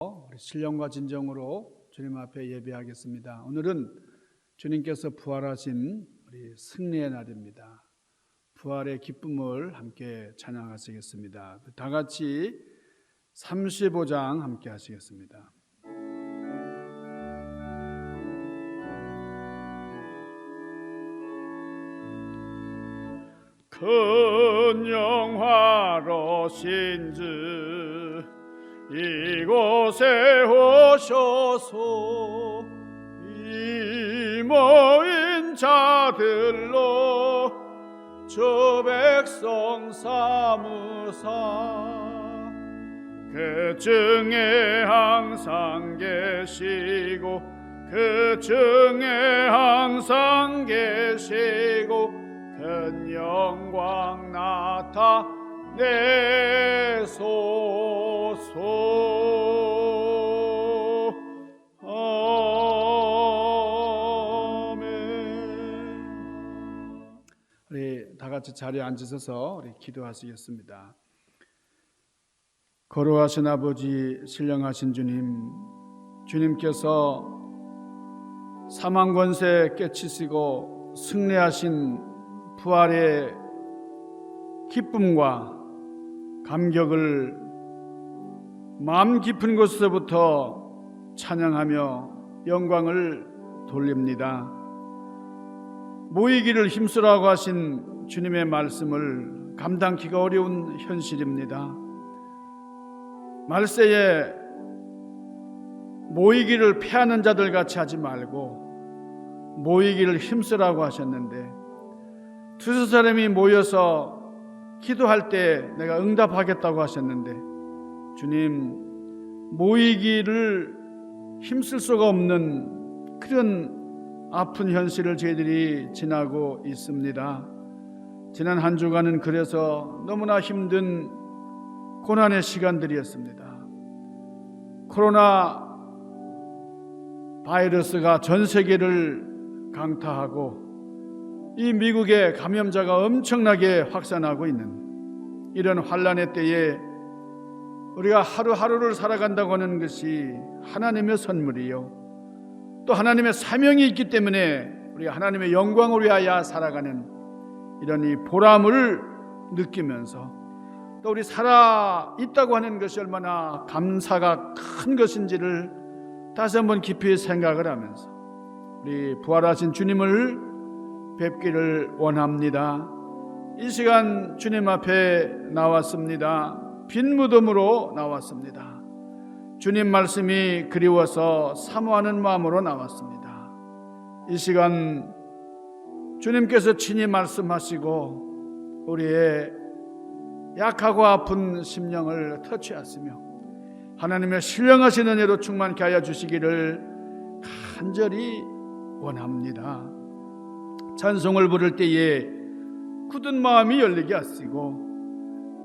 우리 신령과 진정으로 주님 앞에 예배하겠습니다. 오늘은 주님께서 부활하신 우리 승리의 날입니다. 부활의 기쁨을 함께 찬양하시겠습니다. 다 같이 35장 함께 하시겠습니다. 큰 영화로 신주 이곳에 오셔서 이 모인 자들로 저 백성 삼으사 그 중에 항상 계시고 그 중에 항상 계시고 큰 영광 나타내소서. 아멘. 우리 다 같이 자리에 앉으셔서 우리 기도하시겠습니다. 거룩하신 아버지, 신령하신 주님, 주님께서 사망 권세 깨치시고 승리하신 부활의 기쁨과 감격을 마음 깊은 곳에서부터 찬양하며 영광을 돌립니다. 모이기를 힘쓰라고 하신 주님의 말씀을 감당키가 어려운 현실입니다. 말세에 모이기를 패하는 자들 같이 하지 말고 모이기를 힘쓰라고 하셨는데, 두세 사람이 모여서 기도할 때 내가 응답하겠다고 하셨는데, 주님, 모이기를 힘쓸 수가 없는 그런 아픈 현실을 저희들이 지나고 있습니다. 지난 한 주간은 그래서 너무나 힘든 고난의 시간들이었습니다. 코로나 바이러스가 전 세계를 강타하고 이 미국의 감염자가 엄청나게 확산하고 있는 이런 환난의 때에 우리가 하루하루를 살아간다고 하는 것이 하나님의 선물이요, 또 하나님의 사명이 있기 때문에 우리가 하나님의 영광을 위하여 살아가는 이런 이 보람을 느끼면서, 또 우리 살아 있다고 하는 것이 얼마나 감사가 큰 것인지를 다시 한번 깊이 생각을 하면서 우리 부활하신 주님을 뵙기를 원합니다. 이 시간 주님 앞에 나왔습니다. 빈 무덤으로 나왔습니다. 주님 말씀이 그리워서 사모하는 마음으로 나왔습니다. 이 시간 주님께서 친히 말씀하시고 우리의 약하고 아픈 심령을 터치하시며 하나님의 신령하신 은혜로 충만케 하여 주시기를 간절히 원합니다. 찬송을 부를 때에 굳은 마음이 열리게 하시고,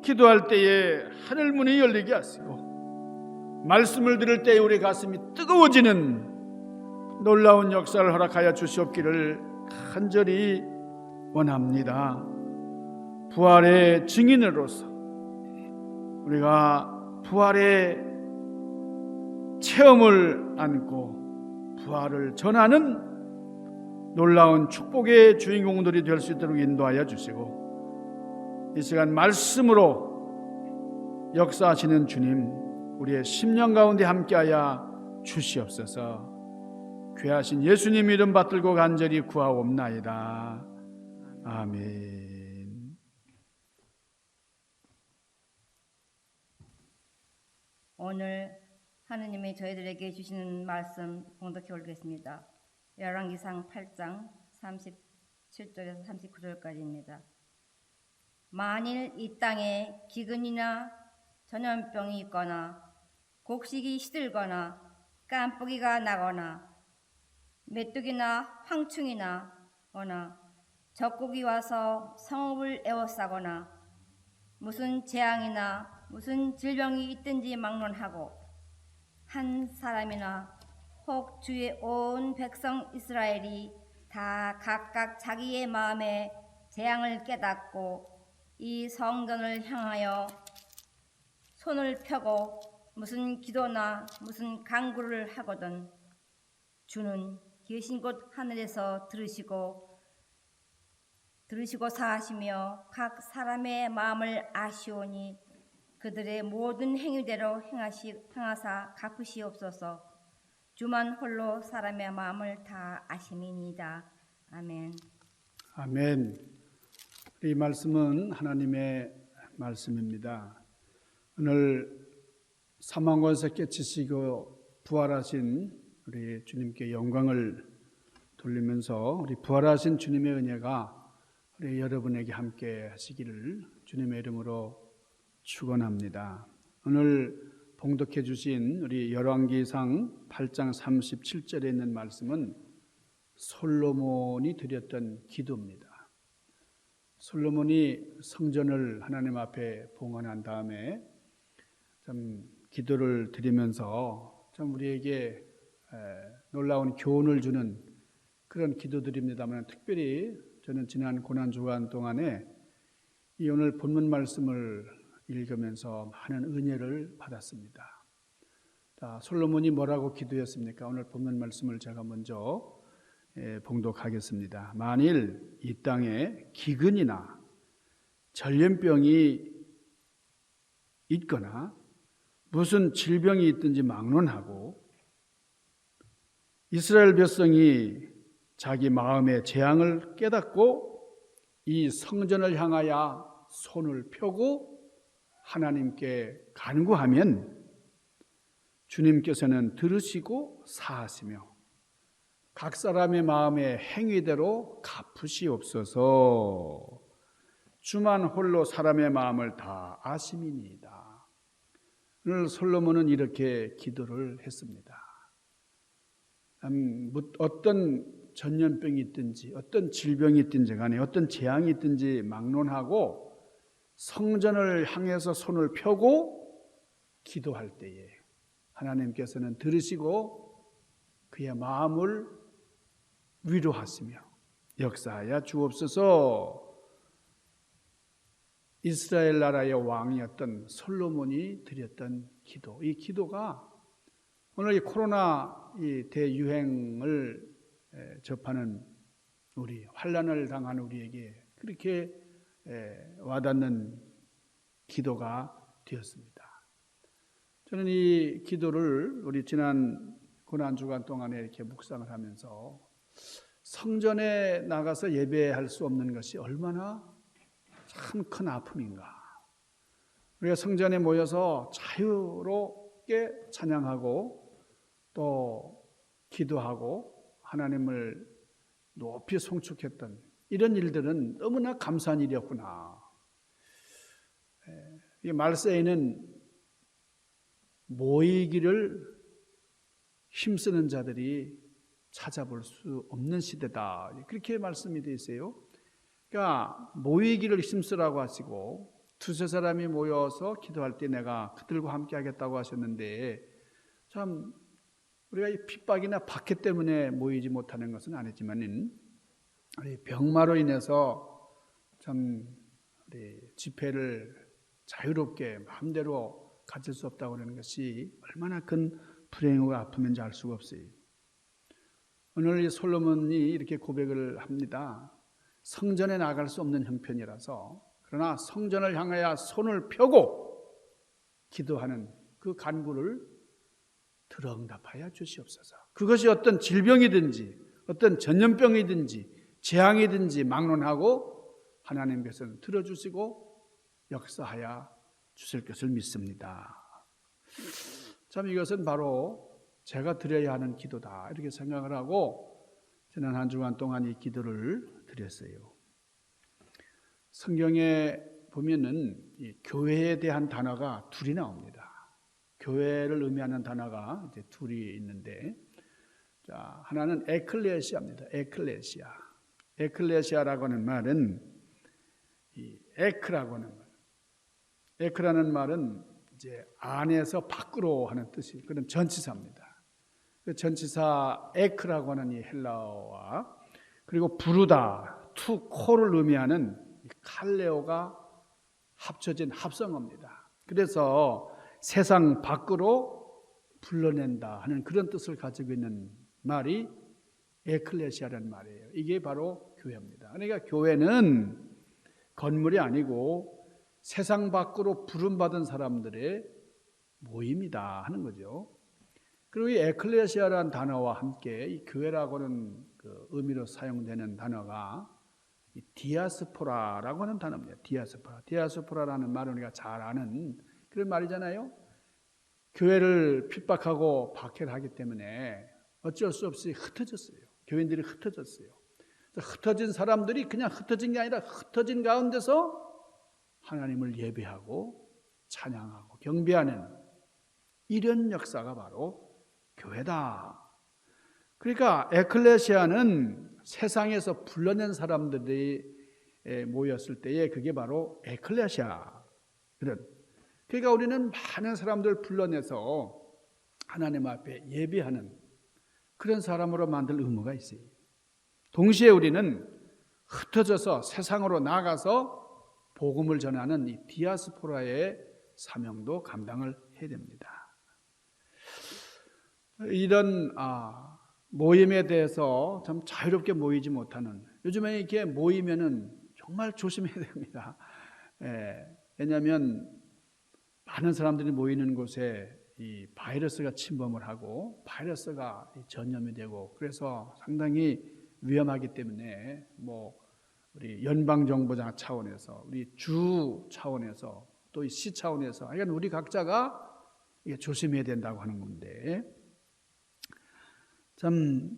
기도할 때에 하늘문이 열리게 하시고, 말씀을 들을 때에 우리 가슴이 뜨거워지는 놀라운 역사를 허락하여 주시옵기를 간절히 원합니다. 부활의 증인으로서 우리가 부활의 체험을 안고 부활을 전하는 놀라운 축복의 주인공들이 될 수 있도록 인도하여 주시고, 이 시간 말씀으로 역사하시는 주님, 우리의 심령 가운데 함께하여 주시옵소서. 귀하신 예수님 이름 받들고 간절히 구하옵나이다. 아멘. 오늘 하느님이 저희들에게 주시는 말씀 봉독해 올리겠습니다. 열왕기상 8장 37절에서 39절까지입니다. 만일 이 땅에 기근이나 전염병이 있거나 곡식이 시들거나 깐뿌기가 나거나 메뚜기나 황충이나 거나 적국이 와서 성읍을 에워싸거나 무슨 재앙이나 무슨 질병이 있든지 막론하고 한 사람이나 혹 주의 온 백성 이스라엘이 다 각각 자기의 마음에 재앙을 깨닫고 이 성전을 향하여 손을 펴고 무슨 기도나 무슨 간구를 하거든 주는 계신 곳 하늘에서 들으시고 사하시며 각 사람의 마음을 아시오니 그들의 모든 행위대로 행하사 갚으시옵소서. 주만 홀로 사람의 마음을 다 아심이니이다. 아멘. 아멘. 이 말씀은 하나님의 말씀입니다. 오늘 사망권세 깨치시고 부활하신 우리 주님께 영광을 돌리면서 우리 부활하신 주님의 은혜가 우리 여러분에게 함께 하시기를 주님의 이름으로 축원합니다. 오늘 봉독해 주신 우리 열왕기상 8장 37절에 있는 말씀은 솔로몬이 드렸던 기도입니다. 솔로몬이 성전을 하나님 앞에 봉헌한 다음에 참 기도를 드리면서 참 우리에게 놀라운 교훈을 주는 그런 기도들입니다만, 특별히 저는 지난 고난주간 동안에 이 오늘 본문 말씀을 읽으면서 많은 은혜를 받았습니다. 자, 솔로몬이 뭐라고 기도했습니까? 오늘 본문 말씀을 제가 먼저 봉독하겠습니다. 만일 이 땅에 기근이나 전염병이 있거나 무슨 질병이 있든지 막론하고 이스라엘 백성이 자기 마음의 재앙을 깨닫고 이 성전을 향하여 손을 펴고 하나님께 간구하면 주님께서는 들으시고 사하시며 각 사람의 마음의 행위대로 갚으시옵소서. 주만 홀로 사람의 마음을 다 아심이니이다. 오늘 솔로몬은 이렇게 기도를 했습니다. 어떤 전염병이 있든지 어떤 질병이 있든지 간에 어떤 재앙이 있든지 막론하고 성전을 향해서 손을 펴고 기도할 때에 하나님께서는 들으시고 그의 마음을 위로하시며 역사하여 주옵소서. 이스라엘 나라의 왕이었던 솔로몬이 드렸던 기도, 이 기도가 오늘 이 코로나 이 대유행을 접하는 우리, 환난을 당한 우리에게 그렇게 와닿는 기도가 되었습니다. 저는 이 기도를 우리 지난 고난주간 동안에 이렇게 묵상을 하면서 성전에 나가서 예배할 수 없는 것이 얼마나 참 큰 아픔인가. 우리가 성전에 모여서 자유롭게 찬양하고 또 기도하고 하나님을 높이 송축했던 이런 일들은 너무나 감사한 일이었구나. 이 말세에는 모이기를 힘쓰는 자들이 찾아볼 수 없는 시대다. 그렇게 말씀이 되어 있어요. 그러니까 모이기를 힘쓰라고 하시고 두세 사람이 모여서 기도할 때 내가 그들과 함께 하겠다고 하셨는데, 참 우리가 이 핍박이나 박해 때문에 모이지 못하는 것은 아니지만 병마로 인해서 참 우리 집회를 자유롭게 마음대로 가질 수 없다고 하는 것이 얼마나 큰 불행과 아픔인지 알 수가 없어요. 오늘 이 솔로몬이 이렇게 고백을 합니다. 성전에 나갈 수 없는 형편이라서, 그러나 성전을 향하여 손을 펴고 기도하는 그 간구를 들어응답하여 주시옵소서. 그것이 어떤 질병이든지 어떤 전염병이든지 재앙이든지 막론하고 하나님께서는 들어주시고 역사하여 주실 것을 믿습니다. 참 이것은 바로 제가 드려야 하는 기도다, 이렇게 생각을 하고 지난 한 주간 동안 이 기도를 드렸어요. 성경에 보면은 이 교회에 대한 단어가 둘이 나옵니다. 교회를 의미하는 단어가 이제 둘이 있는데, 자, 하나는 에클레시아입니다. 에클레시아. 에클레시아라고 하는 말은 이 에크라고 하는 말. 에크라는 말은 이제 안에서 밖으로 하는 뜻이, 그런 전치사입니다. 그 전치사 에크라고 하는 이 헬라어와 그리고 부르다, 투 코를 의미하는 칼레오가 합쳐진 합성어입니다. 그래서 세상 밖으로 불러낸다 하는 그런 뜻을 가지고 있는 말이 에클레시아라는 말이에요. 이게 바로 교회입니다. 그러니까 교회는 건물이 아니고 세상 밖으로 부름받은 사람들의 모임이다 하는 거죠. 그리고 이 에클레시아라는 단어와 함께 이 교회라고는 그 의미로 사용되는 단어가 이 디아스포라라고 하는 단어입니다. 디아스포라라는 말은 우리가 잘 아는 그런 말이잖아요. 교회를 핍박하고 박해하기 때문에 어쩔 수 없이 흩어졌어요. 교인들이 흩어졌어요. 흩어진 사람들이 그냥 흩어진 게 아니라 흩어진 가운데서 하나님을 예배하고 찬양하고 경배하는 이런 역사가 바로 교회다. 그러니까 에클레시아는 세상에서 불러낸 사람들이 모였을 때에 그게 바로 에클레시아. 그러니까 우리는 많은 사람들 불러내서 하나님 앞에 예배하는 그런 사람으로 만들 의무가 있어요. 동시에 우리는 흩어져서 세상으로 나가서 복음을 전하는 이 디아스포라의 사명도 감당을 해야 됩니다. 이런 모임에 대해서 참 자유롭게 모이지 못하는, 요즘에 이렇게 모이면은 정말 조심해야 됩니다. 왜냐하면 많은 사람들이 모이는 곳에 이 바이러스가 침범을 하고 바이러스가 전염이 되고 그래서 상당히 위험하기 때문에 우리 연방정부장 차원에서 우리 주 차원에서 또 이 시 차원에서 하여간 우리 각자가 이게 조심해야 된다고 하는 건데 참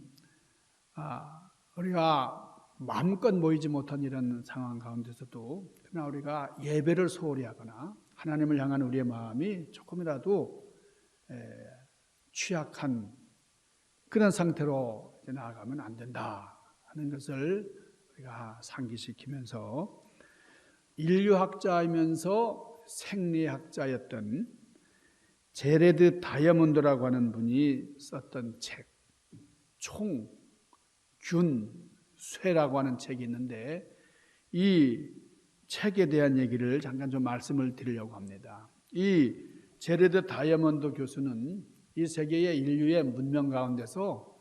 우리가 마음껏 모이지 못한 이런 상황 가운데서도 그러나 우리가 예배를 소홀히 하거나 하나님을 향한 우리의 마음이 조금이라도 취약한 그런 상태로 나아가면 안 된다 하는 것을 우리가 상기시키면서 인류학자이면서 생리학자였던 제레드 다이아몬드라고 하는 분이 썼던 책 총, 균, 쇠라고 하는 책이 있는데 이 책에 대한 얘기를 잠깐 좀 말씀을 드리려고 합니다. 이 제레드 다이아몬드 교수는 이 세계의 인류의 문명 가운데서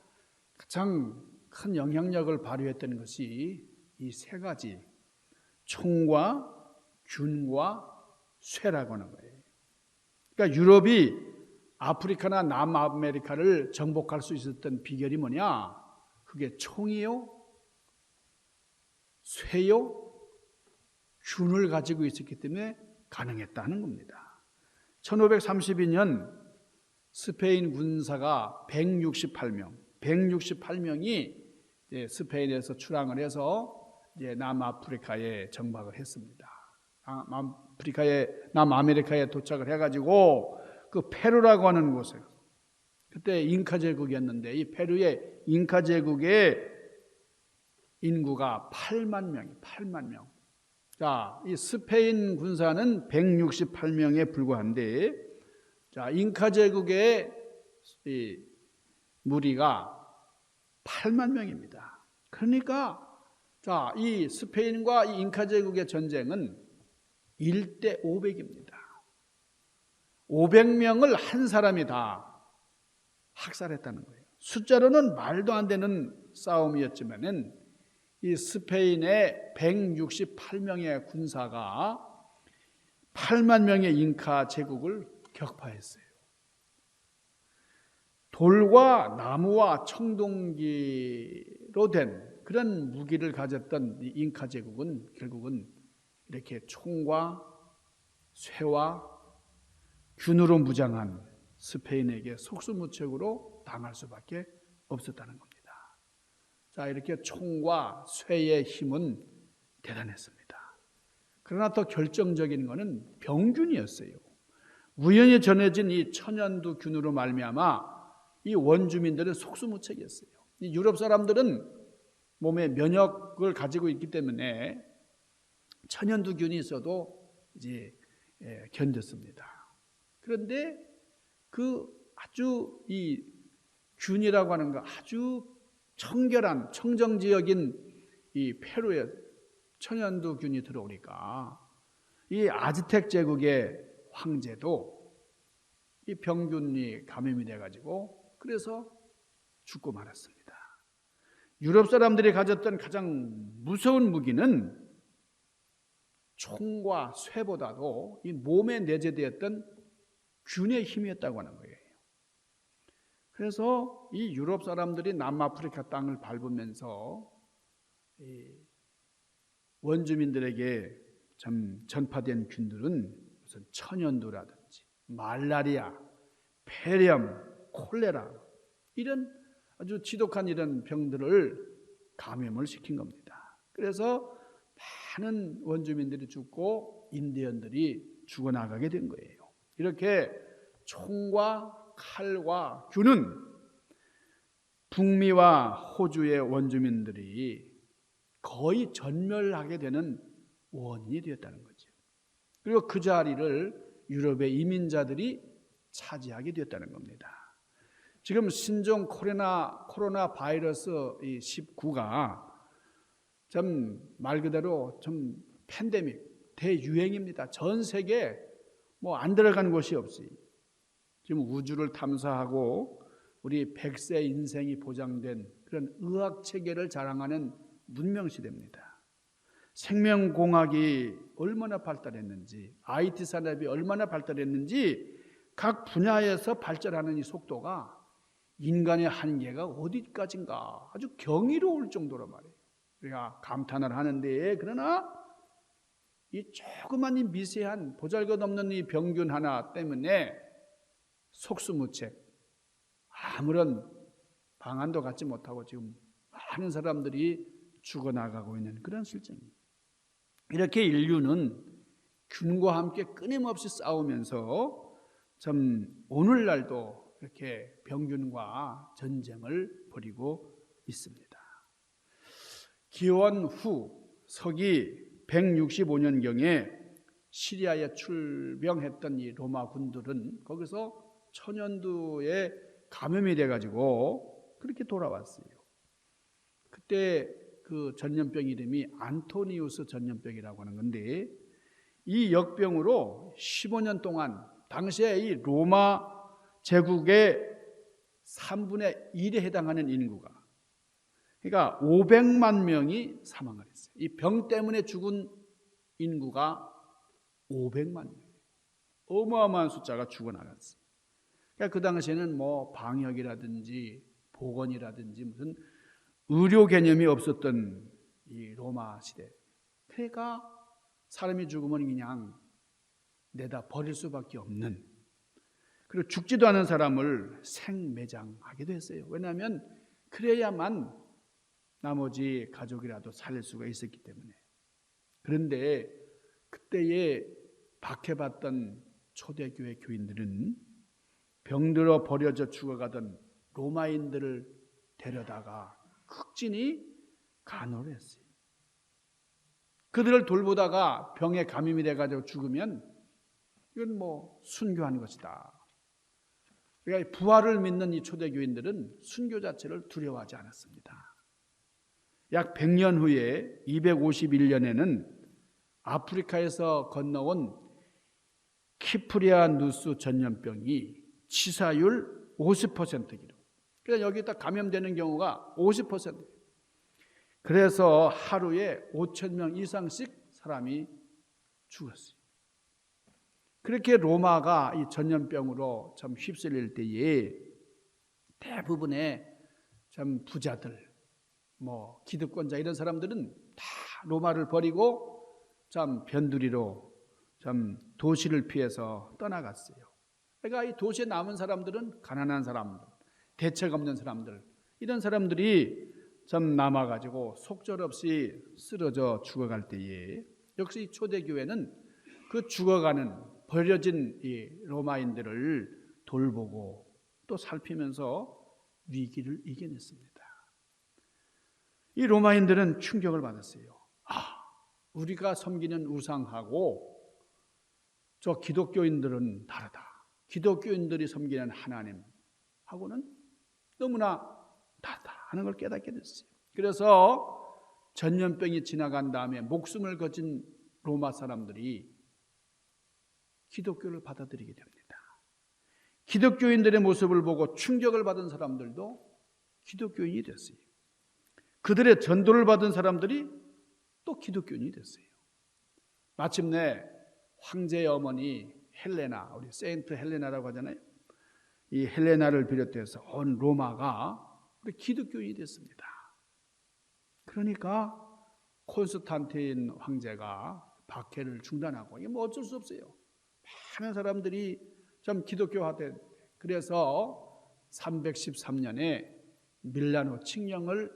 가장 큰 영향력을 발휘했던 것이 이 세 가지 총과 균과 쇠라고 하는 거예요. 그러니까 유럽이 아프리카나 남아메리카를 정복할 수 있었던 비결이 뭐냐? 그게 총이요, 쇠요, 균을 가지고 있었기 때문에 가능했다는 겁니다. 1532년 스페인 군사가 168명이 스페인에서 출항을 해서 남아프리카에 정박을 했습니다. 남아메리카에 도착을 해가지고 그 페루라고 하는 곳에 그때 잉카 제국이었는데 이 페루의 잉카 제국의 인구가 8만 명이 8만 명. 자, 이 스페인 군사는 168명에 불과한데 자, 잉카 제국의 이 무리가 8만 명입니다. 그러니까 자, 이 스페인과 이 잉카 제국의 전쟁은 1대 500입니다. 500명을 한 사람이 다 학살했다는 거예요. 숫자로는 말도 안 되는 싸움이었지만은 이 스페인의 168명의 군사가 8만 명의 잉카 제국을 격파했어요. 돌과 나무와 청동기로 된 그런 무기를 가졌던 이 잉카 제국은 결국은 이렇게 총과 쇠와 균으로 무장한 스페인에게 속수무책으로 당할 수밖에 없었다는 겁니다. 자, 이렇게 총과 쇠의 힘은 대단했습니다. 그러나 더 결정적인 것은 병균이었어요. 우연히 전해진 이 천연두균으로 말미암아 이 원주민들은 속수무책이었어요. 이 유럽 사람들은 몸에 면역을 가지고 있기 때문에 천연두균이 있어도 이제 견뎠습니다. 그런데 그 아주 이 균이라고 하는 거 아주 청결한 청정지역인 이 페루에 천연두균이 들어오니까 이 아즈텍 제국의 황제도 이 병균이 감염이 돼가지고 그래서 죽고 말았습니다. 유럽 사람들이 가졌던 가장 무서운 무기는 총과 쇠보다도 이 몸에 내재되었던 균의 힘이었다고 하는 거예요. 그래서 이 유럽 사람들이 남아프리카 땅을 밟으면서 원주민들에게 전파된 균들은 무슨 천연두라든지 말라리아, 폐렴, 콜레라 이런 아주 지독한 이런 병들을 감염을 시킨 겁니다. 그래서 많은 원주민들이 죽고 인디언들이 죽어나가게 된 거예요. 이렇게 총과 칼과 균은 북미와 호주의 원주민들이 거의 전멸하게 되는 원인이 되었다는 거죠. 그리고 그 자리를 유럽의 이민자들이 차지하게 되었다는 겁니다. 지금 신종 코로나 바이러스 19가 좀 말 그대로 좀 팬데믹, 대유행입니다. 전 세계 뭐 안 들어간 곳이 없이 지금 우주를 탐사하고 우리 100세 인생이 보장된 그런 의학 체계를 자랑하는 문명 시대입니다. 생명공학이 얼마나 발달했는지, IT 산업이 얼마나 발달했는지 각 분야에서 발전하는 이 속도가 인간의 한계가 어디까지인가 아주 경이로울 정도로 말이에요. 우리가 감탄을 하는데 그러나 이 조그만 이 미세한 보잘것없는 이 병균 하나 때문에 속수무책 아무런 방안도 갖지 못하고 지금 많은 사람들이 죽어나가고 있는 그런 실정입니다. 이렇게 인류는 균과 함께 끊임없이 싸우면서 참 오늘날도 이렇게 병균과 전쟁을 벌이고 있습니다. 기원 후 서기 165년경에 시리아에 출병했던 이 로마 군들은 거기서 천연두에 감염이 돼가지고 그렇게 돌아왔어요. 그때 그 전염병 이름이 안토니우스 전염병이라고 하는 건데 이 역병으로 15년 동안 당시에 이 로마 제국의 3분의 1에 해당하는 인구가 그러니까 500만 명이 사망을 했어요. 이 병 때문에 죽은 인구가 500만 명. 어마어마한 숫자가 죽어나갔어요. 그러니까 그 당시에는 뭐 방역이라든지 보건이라든지 무슨 의료 개념이 없었던 이 로마 시대. 그러니까 사람이 죽으면 그냥 내다 버릴 수밖에 없는 그리고 죽지도 않은 사람을 생매장하게 됐어요. 왜냐하면 그래야만 나머지 가족이라도 살릴 수가 있었기 때문에. 그런데 그때에 박해받던 초대교회 교인들은 병들어 버려져 죽어가던 로마인들을 데려다가 극진히 간호를 했어요. 그들을 돌보다가 병에 감염이 돼가지고 죽으면 이건 뭐 순교하는 것이다. 그러니까 부활을 믿는 이 초대교인들은 순교 자체를 두려워하지 않았습니다. 약 100년 후에 251년에는 아프리카에서 건너온 키프리아누스 전염병이 치사율 50%기로. 그러니까 여기다 감염되는 경우가 50%. 그래서 하루에 5,000명 이상씩 사람이 죽었어요. 그렇게 로마가 이 전염병으로 참 휩쓸릴 때에 대부분의 참 부자들, 뭐 기득권자 이런 사람들은 다 로마를 버리고 참 변두리로 참 도시를 피해서 떠나갔어요. 그러니까 이 도시에 남은 사람들은 가난한 사람들, 대책 없는 사람들 이런 사람들이 참 남아가지고 속절없이 쓰러져 죽어갈 때에 역시 이 초대교회는 그 죽어가는 버려진 이 로마인들을 돌보고 또 살피면서 위기를 이겨냈습니다. 이 로마인들은 충격을 받았어요. 우리가 섬기는 우상하고 저 기독교인들은 다르다. 기독교인들이 섬기는 하나님하고는 너무나 다르다 하는 걸 깨닫게 됐어요. 그래서 전염병이 지나간 다음에 목숨을 거진 로마 사람들이 기독교를 받아들이게 됩니다. 기독교인들의 모습을 보고 충격을 받은 사람들도 기독교인이 됐어요. 그들의 전도를 받은 사람들이 또 기독교인이 됐어요. 마침내 황제의 어머니 헬레나, 우리 세인트 헬레나라고 하잖아요. 이 헬레나를 비롯해서 온 로마가 기독교인이 됐습니다. 그러니까 콘스탄틴 황제가 박해를 중단하고, 이게 뭐 어쩔 수 없어요. 많은 사람들이 좀 기독교화된, 그래서 313년에 밀라노 칙령을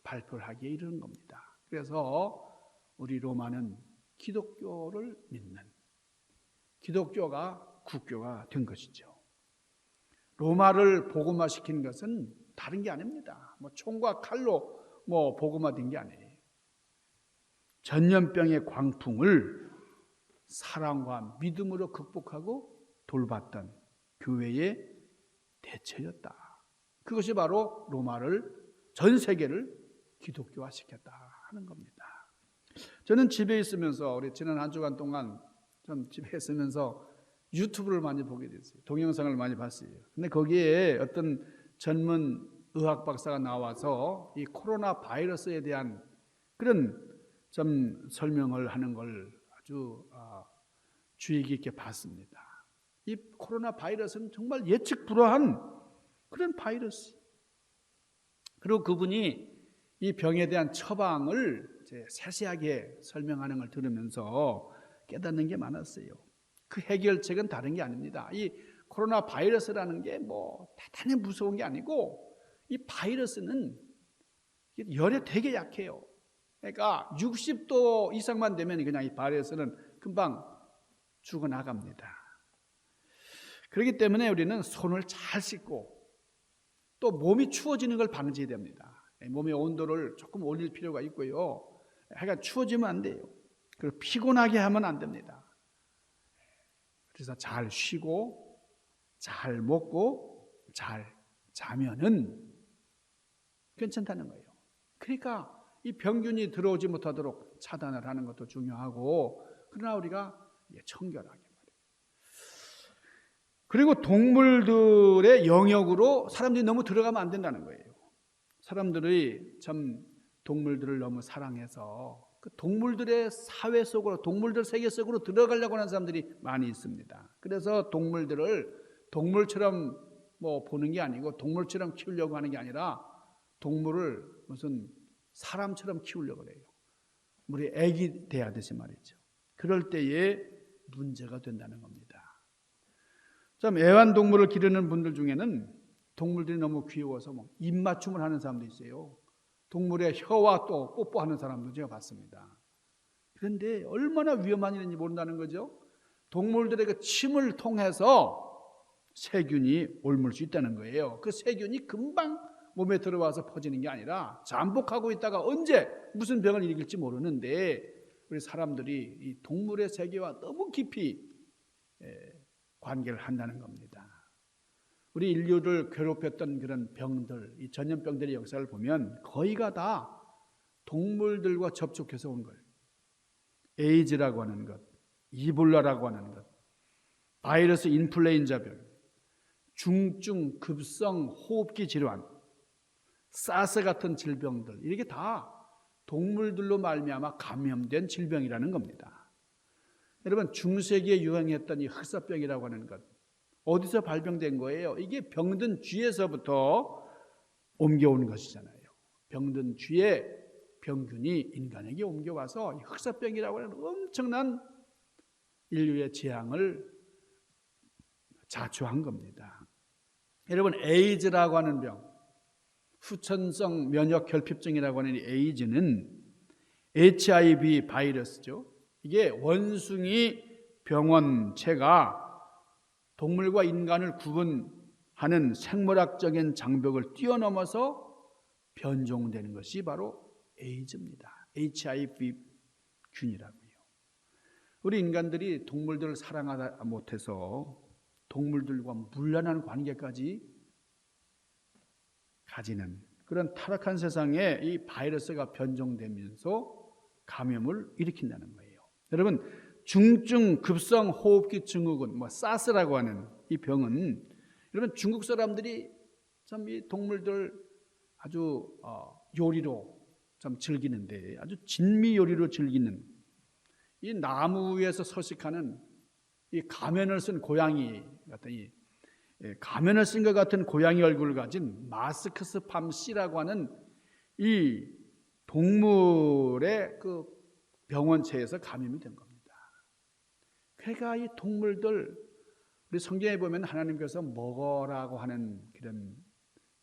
발표하기에 이르는 겁니다. 그래서 우리 로마는 기독교를 믿는, 기독교가 국교가 된 것이죠. 로마를 복음화시킨 것은 다른 게 아닙니다. 뭐 총과 칼로 뭐 복음화된 게 아니에요. 전염병의 광풍을 사랑과 믿음으로 극복하고 돌봤던 교회의 대처였다. 그것이 바로 로마를, 전 세계를 기독교화시켰다 하는 겁니다. 저는 집에 있으면서, 우리 지난 한 주간 동안 좀 집에 있으면서 유튜브를 많이 보게 됐어요. 동영상을 많이 봤어요. 근데 거기에 어떤 전문 의학 박사가 나와서 이 코로나 바이러스에 대한 그런 좀 설명을 하는 걸 아주 주의 깊게 봤습니다. 이 코로나 바이러스는 정말 예측 불허한 그런 바이러스. 그리고 그분이 이 병에 대한 처방을 이제 세세하게 설명하는 걸 들으면서 깨닫는 게 많았어요. 그 해결책은 다른 게 아닙니다. 이 코로나 바이러스라는 게 뭐 대단히 무서운 게 아니고, 이 바이러스는 열에 되게 약해요. 그러니까 60도 이상만 되면 그냥 이 바이러스는 금방 죽어나갑니다. 그렇기 때문에 우리는 손을 잘 씻고, 또 몸이 추워지는 걸 방지해야 됩니다. 몸의 온도를 조금 올릴 필요가 있고요. 해가 추워지면 안 돼요. 그리고 피곤하게 하면 안 됩니다. 그래서 잘 쉬고 잘 먹고 잘 자면은 괜찮다는 거예요. 그러니까 이 병균이 들어오지 못하도록 차단을 하는 것도 중요하고, 그러나 우리가 청결하게 말이에요. 그리고 동물들의 영역으로 사람들이 너무 들어가면 안 된다는 거예요. 사람들이 참 동물들을 너무 사랑해서 그 동물들의 사회 속으로, 동물들 세계 속으로 들어가려고 하는 사람들이 많이 있습니다. 그래서 동물들을 동물처럼 뭐 보는 게 아니고, 동물처럼 키우려고 하는 게 아니라 동물을 무슨 사람처럼 키우려고 해요. 우리 애기 대하듯이 말이죠. 그럴 때에 문제가 된다는 겁니다. 좀 애완동물을 기르는 분들 중에는 동물들이 너무 귀여워서 뭐 입맞춤을 하는 사람도 있어요. 동물의 혀와 또 뽀뽀하는 사람도 제가 봤습니다. 그런데 얼마나 위험한 일인지 모른다는 거죠. 동물들의 그 침을 통해서 세균이 옮을 수 있다는 거예요. 그 세균이 금방 몸에 들어와서 퍼지는 게 아니라 잠복하고 있다가 언제 무슨 병을 일으킬지 모르는데, 우리 사람들이 이 동물의 세계와 너무 깊이 관계를 한다는 겁니다. 우리 인류를 괴롭혔던 그런 병들, 이 전염병들의 역사를 보면 거의가 다 동물들과 접촉해서 온 거예요. 에이즈라고 하는 것, 이볼라라고 하는 것, 바이러스 인플루엔자병, 중증 급성 호흡기 질환, 사스 같은 질병들, 이게 다 동물들로 말미암아 감염된 질병이라는 겁니다. 여러분, 중세기에 유행했던 이 흑사병이라고 하는 것, 어디서 발병된 거예요? 이게 병든 쥐에서부터 옮겨온 것이잖아요. 병든 쥐의 병균이 인간에게 옮겨와서 흑사병이라고 하는 엄청난 인류의 재앙을 자초한 겁니다. 여러분, 에이즈라고 하는 병, 후천성 면역 결핍증이라고 하는 이 에이즈는 HIV 바이러스죠. 이게 원숭이 병원체가 동물과 인간을 구분하는 생물학적인 장벽을 뛰어넘어서 변종되는 것이 바로 에이즈입니다. HIV 균이라고요. 우리 인간들이 동물들을 사랑하지 못해서 동물들과 문란한 관계까지 가지는 그런 타락한 세상에 이 바이러스가 변종되면서 감염을 일으킨다는 거예요. 여러분, 중증 급성 호흡기 증후군, 사스라고 하는 이 병은 여러분 중국 사람들이 참 이 동물들 아주 요리로 참 즐기는데 아주 진미 요리로 즐기는 이 나무 위에서 서식하는 이 가면을 쓴 고양이 같은 이 가면을 쓴 것 같은 고양이 얼굴을 가진 마스크스 팜씨라고 하는 이 동물의 그 병원체에서 감염이 된 겁니다. 그러니까 이 동물들 우리 성경에 보면 하나님께서 먹어라고 하는 그런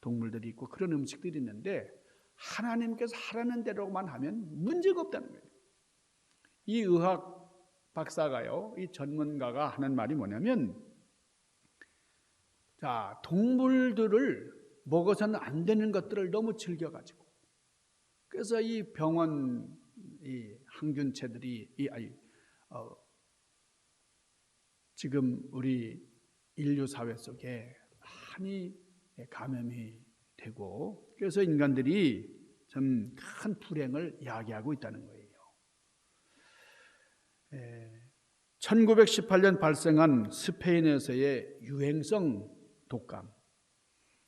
동물들이 있고 그런 음식들이 있는데 하나님께서 하라는 대로만 하면 문제가 없다는 거예요. 이 의학 박사가요, 이 전문가가 하는 말이 뭐냐면, 자, 동물들을 먹어서는 안 되는 것들을 너무 즐겨가지고, 그래서 이 병원, 이 항균체들이, 지금 우리 인류 사회 속에 많이 감염이 되고, 그래서 인간들이 참 큰 불행을 야기하고 있다는 거예요. 1918년 발생한 스페인에서의 유행성 독감,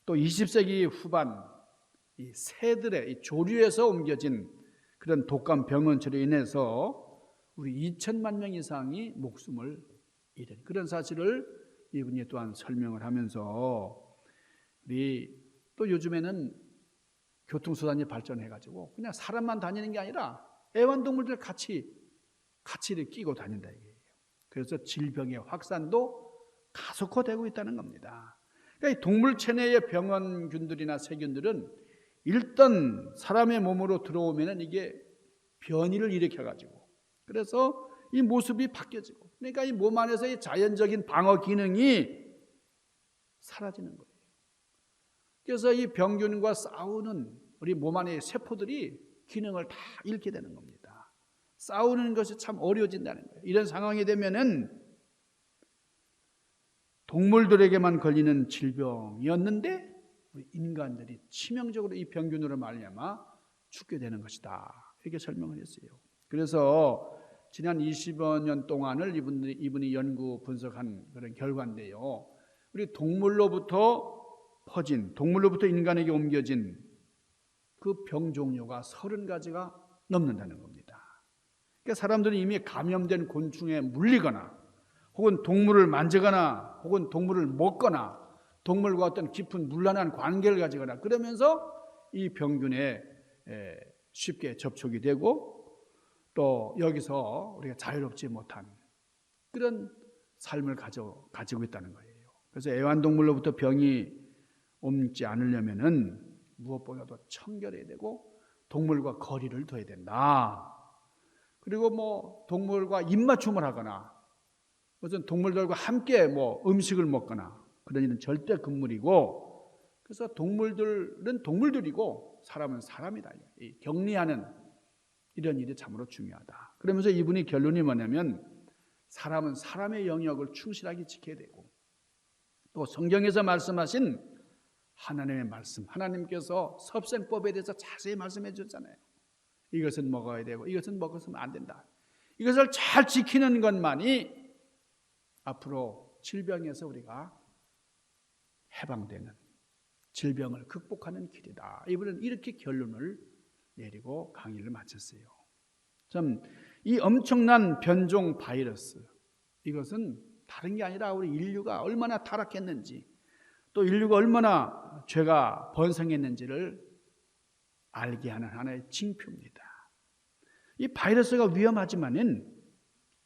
또 20세기 후반 이 새들의 이 조류에서 옮겨진 그런 독감 병원체로 인해서 우리 2천만 명 이상이 목숨을 잃은 그런 사실을 이분이 또한 설명을 하면서 우리 또 요즘에는 교통수단이 발전해가지고 그냥 사람만 다니는 게 아니라 애완동물들 같이 끼고 다닌다 이게요. 그래서 질병의 확산도 가속화되고 있다는 겁니다. 그러니까 이 동물 체내의 병원균들이나 세균들은 일단 사람의 몸으로 들어오면은 이게 변이를 일으켜가지고 그래서 이 모습이 바뀌어지고 그러니까 이 몸 안에서의 자연적인 방어 기능이 사라지는 거예요. 그래서 이 병균과 싸우는 우리 몸 안의 세포들이 기능을 다 잃게 되는 겁니다. 싸우는 것이 참 어려워진다는 거예요. 이런 상황이 되면은 동물들에게만 걸리는 질병이었는데 우리 인간들이 치명적으로 이 병균으로 말미암아 죽게 되는 것이다. 이렇게 설명을 했어요. 그래서 지난 20여 년 동안을 이분이 연구 분석한 그런 결과인데요. 우리 동물로부터 퍼진, 동물로부터 인간에게 옮겨진 그 병 종류가 30가지가 넘는다는 겁니다. 그러니까 사람들은 이미 감염된 곤충에 물리거나 혹은 동물을 만지거나 혹은 동물을 먹거나 동물과 어떤 깊은 문란한 관계를 가지거나 그러면서 이 병균에 쉽게 접촉이 되고 또 여기서 우리가 자유롭지 못한 그런 삶을 가지고 있다는 거예요. 그래서 애완동물로부터 병이 옮지 않으려면은 무엇보다도 청결해야 되고 동물과 거리를 둬야 된다. 그리고 뭐 동물과 입맞춤을 하거나 무슨 동물들과 함께 뭐 음식을 먹거나 그런 일은 절대 금물이고 그래서 동물들은 동물들이고 사람은 사람이다. 이 격리하는 이런 일이 참으로 중요하다. 그러면서 이분이 결론이 뭐냐면 사람은 사람의 영역을 충실하게 지켜야 되고 또 성경에서 말씀하신 하나님의 말씀, 하나님께서 섭생법에 대해서 자세히 말씀해 주셨잖아요. 이것은 먹어야 되고 이것은 먹어서는 안 된다. 이것을 잘 지키는 것만이 앞으로 질병에서 우리가 해방되는 질병을 극복하는 길이다. 이분은 이렇게 결론을 내리고 강의를 마쳤어요. 참 이 엄청난 변종 바이러스 이것은 다른 게 아니라 우리 인류가 얼마나 타락했는지 또 인류가 얼마나 죄가 번성했는지를 알게 하는 하나의 징표입니다. 이 바이러스가 위험하지만은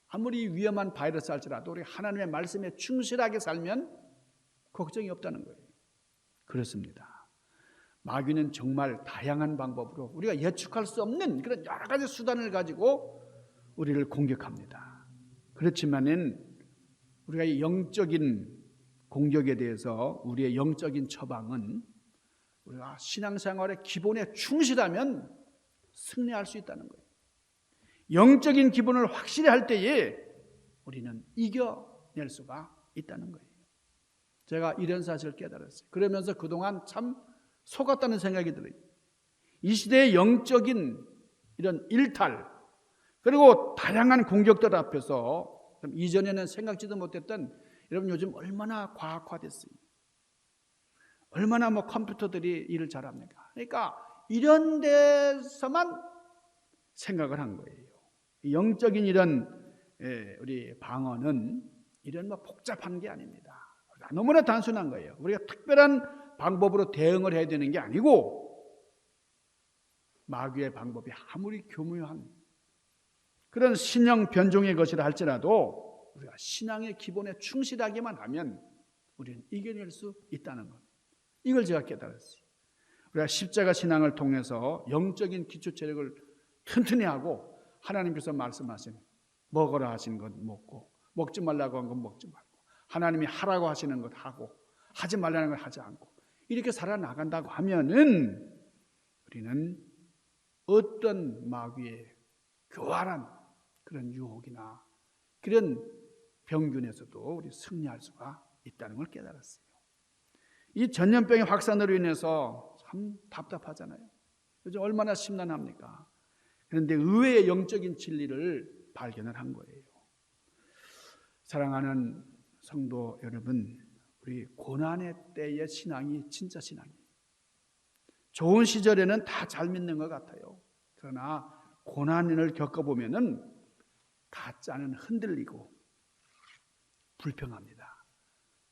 아무리 위험한 바이러스 할지라도 우리 하나님의 말씀에 충실하게 살면 걱정이 없다는 거예요. 그렇습니다. 마귀는 정말 다양한 방법으로 우리가 예측할 수 없는 그런 여러 가지 수단을 가지고 우리를 공격합니다. 그렇지만은 우리가 이 영적인 공격에 대해서 우리의 영적인 처방은 우리가 신앙생활의 기본에 충실하면 승리할 수 있다는 거예요. 영적인 기본을 확실히 할 때에 우리는 이겨낼 수가 있다는 거예요. 제가 이런 사실을 깨달았어요. 그러면서 그동안 참 속았다는 생각이 들어요. 이 시대의 영적인 이런 일탈 그리고 다양한 공격들 앞에서 이전에는 생각지도 못했던 여러분 요즘 얼마나 과학화됐어요. 얼마나 컴퓨터들이 일을 잘합니까? 그러니까 이런 데서만 생각을 한 거예요. 영적인 이런 우리 방언은 이런 복잡한 게 아닙니다. 너무나 단순한 거예요. 우리가 특별한 방법으로 대응을 해야 되는 게 아니고, 마귀의 방법이 아무리 교묘한 그런 신형 변종의 것이라 할지라도 우리가 신앙의 기본에 충실하기만 하면 우리는 이겨낼 수 있다는 것. 이걸 제가 깨달았어요. 우리가 십자가 신앙을 통해서 영적인 기초 체력을 튼튼히 하고, 하나님께서 말씀하신 먹으라 하신 것 먹고, 먹지 말라고 한 것 먹지 말고, 하나님이 하라고 하시는 것 하고, 하지 말라는 걸 하지 않고, 이렇게 살아나간다고 하면은 우리는 어떤 마귀의 교활한 그런 유혹이나 그런 병균에서도 우리 승리할 수가 있다는 걸 깨달았어요. 이 전염병의 확산으로 인해서 참 답답하잖아요. 요즘 얼마나 심란합니까? 그런데 의외의 영적인 진리를 발견을 한 거예요. 사랑하는 성도 여러분, 우리 고난의 때의 신앙이 진짜 신앙이에요. 좋은 시절에는 다 잘 믿는 것 같아요. 그러나 고난을 겪어보면은 가짜는 흔들리고 불평합니다.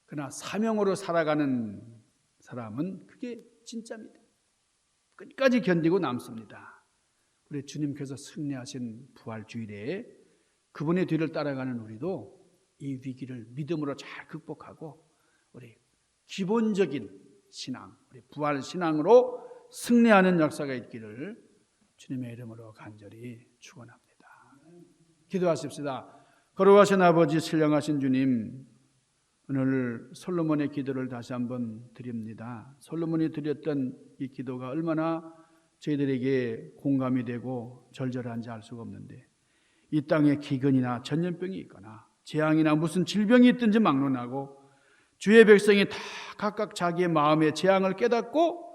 그러나 사명으로 살아가는 사람은 그게 진짜입니다. 끝까지 견디고 남습니다. 우리 주님께서 승리하신 부활주일에 그분의 뒤를 따라가는 우리도 이 위기를 믿음으로 잘 극복하고 우리 기본적인 신앙, 우리 부활 신앙으로 승리하는 역사가 있기를 주님의 이름으로 간절히 축원합니다. 기도하십시다. 거룩하신 아버지, 신령하신 주님, 오늘 솔로몬의 기도를 다시 한번 드립니다. 솔로몬이 드렸던 이 기도가 얼마나 저희들에게 공감이 되고 절절한지 알 수가 없는데, 이 땅에 기근이나 전염병이 있거나 재앙이나 무슨 질병이 있든지 막론하고 주의 백성이 다 각각 자기의 마음의 재앙을 깨닫고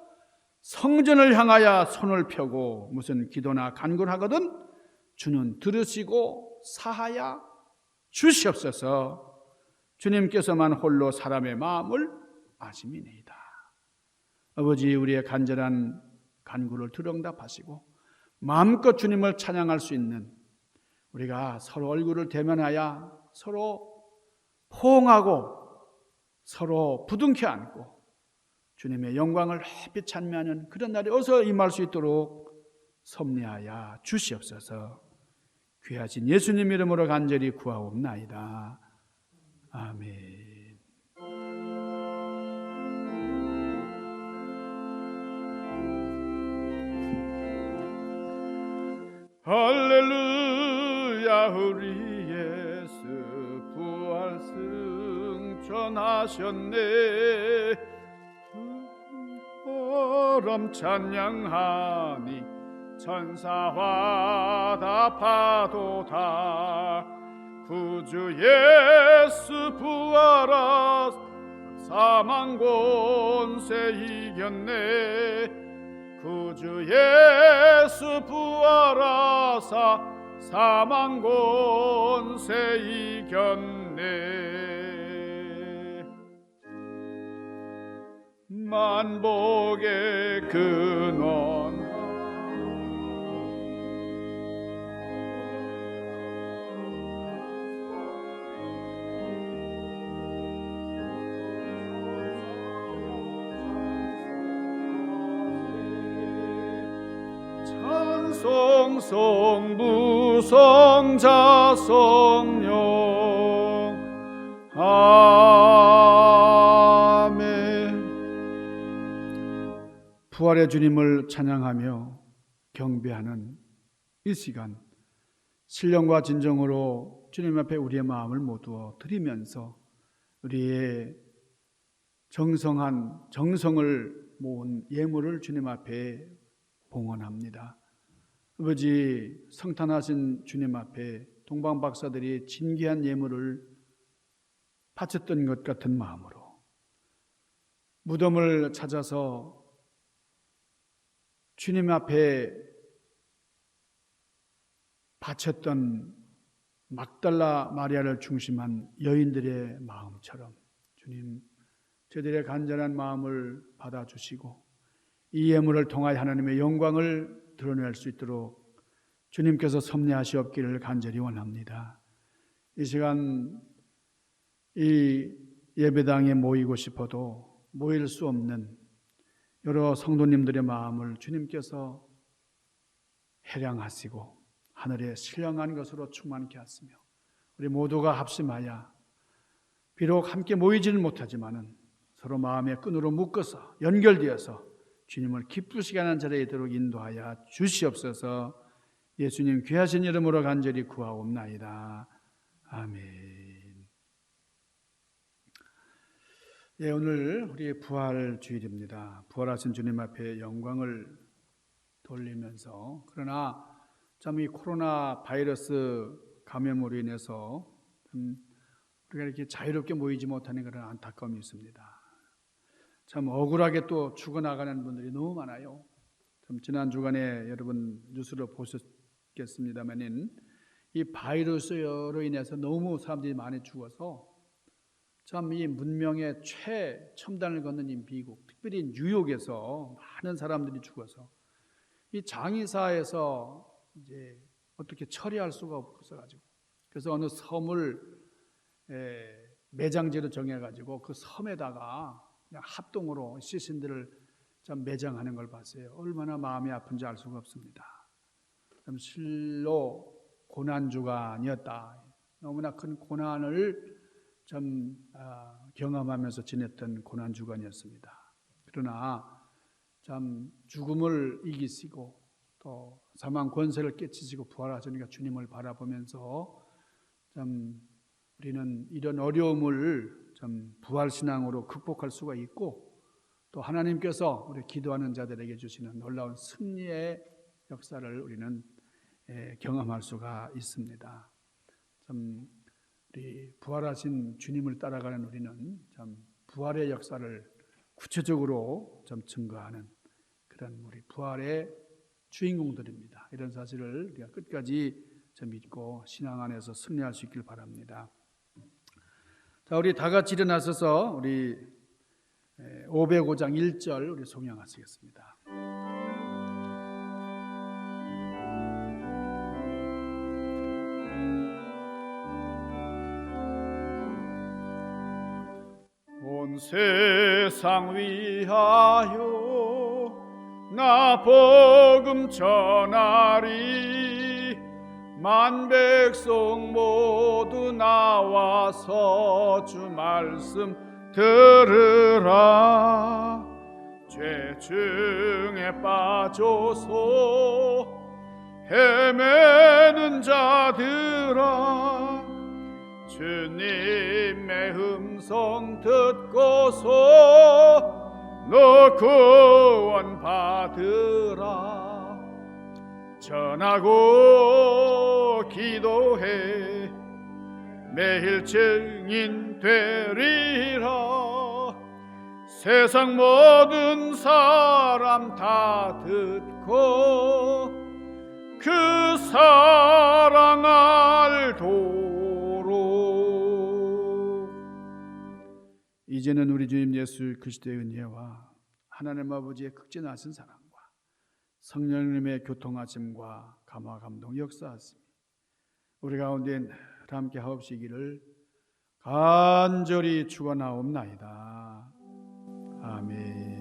성전을 향하여 손을 펴고 무슨 기도나 간구를 하거든 주는 들으시고 사하여 주시옵소서. 주님께서만 홀로 사람의 마음을 아심이니이다. 아버지, 우리의 간절한 간구를 들응답하시고 마음껏 주님을 찬양할 수 있는, 우리가 서로 얼굴을 대면하여 서로 포옹하고 서로 부둥켜 안고 주님의 영광을 햇빛 찬미하는 그런 날이 어서 임할 수 있도록 섭리하여 주시옵소서. 귀하신 예수님 이름으로 간절히 구하옵나이다. 아멘. 할렐루야, 우리 예수 부활 승천하셨네. 보람 찬양하니 천사와 답하도다. 구주 예수 부활하 사망 권세 이겼네. 구주 예수 부활하사 사망 권세 이겼네. 만복의 근원 찬송 성부 성자 성령 아멘. 부활의 주님을 찬양하며 경배하는 이 시간, 신령과 진정으로 주님 앞에 우리의 마음을 모두어 드리면서 우리의 정성을 모은 예물을 주님 앞에 봉헌합니다. 아버지, 성탄하신 주님 앞에 동방 박사들이 진귀한 예물을 바쳤던 것 같은 마음으로 무덤을 찾아서 주님 앞에 바쳤던 막달라 마리아를 중심한 여인들의 마음처럼 주님, 저희들의 간절한 마음을 받아주시고 이 예물을 통하여 하나님의 영광을 드러낼 수 있도록 주님께서 섭리하시옵기를 간절히 원합니다. 이 시간 이 예배당에 모이고 싶어도 모일 수 없는 여러 성도님들의 마음을 주님께서 해량하시고 하늘에 신령한 것으로 충만케 하시며 우리 모두가 합심하여 비록 함께 모이지는 못하지만은 서로 마음의 끈으로 묶어서 연결되어서 주님을 기쁘시게 하는 자리에 이도록 인도하여 주시옵소서. 예수님 귀하신 이름으로 간절히 구하옵나이다. 아멘. 예, 오늘 우리의 부활 주일입니다. 부활하신 주님 앞에 영광을 돌리면서 그러나 참 이 코로나 바이러스 감염으로 인해서 우리가 이렇게 자유롭게 모이지 못하는 그런 안타까움이 있습니다. 참 억울하게 또 죽어나가는 분들이 너무 많아요. 참 지난 주간에 여러분 뉴스로 보셨겠습니다만은 이 바이러스로 인해서 너무 사람들이 많이 죽어서 참 이 문명의 최첨단을 걷는 이 미국, 특별히 뉴욕에서 많은 사람들이 죽어서 이 장의사에서 이제 어떻게 처리할 수가 없어가지고 그래서 어느 섬을 매장지로 정해가지고 그 섬에다가 그냥 합동으로 시신들을 좀 매장하는 걸 봤어요. 얼마나 마음이 아픈지 알 수가 없습니다. 좀 실로 고난주간이었다. 너무나 큰 고난을 좀 경험하면서 지냈던 고난주간이었습니다. 그러나 참 죽음을 이기시고 또 사망 권세를 깨치시고 부활하시니까 주님을 바라보면서 참 우리는 이런 어려움을 좀 부활신앙으로 극복할 수가 있고 또 하나님께서 우리 기도하는 자들에게 주시는 놀라운 승리의 역사를 우리는 경험할 수가 있습니다. 참 우리 부활하신 주님을 따라가는 우리는 참 부활의 역사를 구체적으로 좀 증거하는 그런 우리 부활의 주인공들입니다. 이런 사실을 우리가 끝까지 좀 믿고 신앙 안에서 승리할 수 있길 바랍니다. 자, 우리 다 같이 일어나서서 우리 505장 1절 우리 송영하시겠습니다. 온 세상 위하여 나 복음 전하리 만 백성 모두 나와서 주 말씀 들으라. 죄 중에 빠져서 헤매는 자들아 주님의 음성 듣고서 너 구원 받으라. 전하고 기도해 매일 증인 되리라. 세상 모든 사람 다 듣고 그 사랑 알도록. 이제는 우리 주님 예수 그리스도의 은혜와 하나님 아버지의 극진하신 사랑과 성령님의 교통하심과 감화 감동 역사하심이 우리 가운데 늘 함께 하옵시기를 간절히 축원하옵나이다. 아멘.